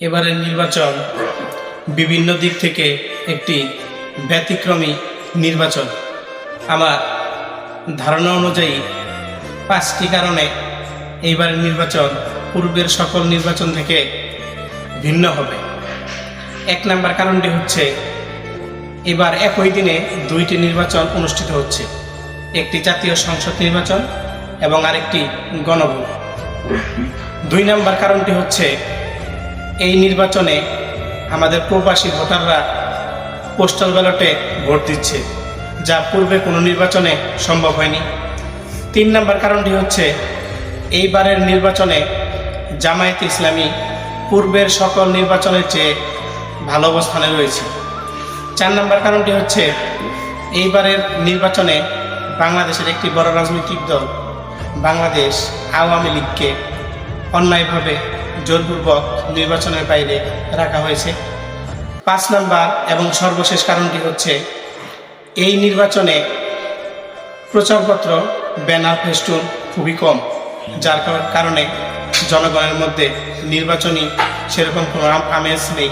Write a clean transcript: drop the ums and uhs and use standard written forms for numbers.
এবারের নির্বাচন বিভিন্ন দিক থেকে একটি ব্যতিক্রমী নির্বাচন। আমার ধারণা অনুযায়ী 5টি কারণে এইবারের নির্বাচন পূর্বের সকল নির্বাচন থেকে ভিন্ন হবে। 1 নম্বর কারণটি হচ্ছে, এবার একই দিনে 2টি নির্বাচন অনুষ্ঠিত হচ্ছে, একটি জাতীয় সংসদ নির্বাচন এবং আরেকটি গণভোট। 2 নম্বর কারণটি হচ্ছে, এই নির্বাচনে আমাদের প্রবাসী ভোটাররা পোস্টাল ব্যালটে ভোট দিচ্ছে, যা পূর্বে কোনো নির্বাচনে সম্ভব হয়নি। 3 নম্বর কারণটি হচ্ছে, এইবারের নির্বাচনে জামায়াতে ইসলামী পূর্বের সকল নির্বাচনের চেয়ে ভালো অবস্থানে রয়েছে। 4 নম্বর কারণটি হচ্ছে, এইবারের নির্বাচনে বাংলাদেশের একটি বড় রাজনৈতিক দল বাংলাদেশ আওয়ামী লীগকে অন্যায়ভাবে জোরপূর্বক নির্বাচনের বাইরে রাখা হয়েছে। 5 নম্বর এবং সর্বশেষ কারণটি হচ্ছে, এই নির্বাচনে প্রচারপত্র, ব্যানার, ফেস্টুন খুবই কম, যার কারণে জনগণের মধ্যে নির্বাচনী সেরকম কোনো আমেজ নেই।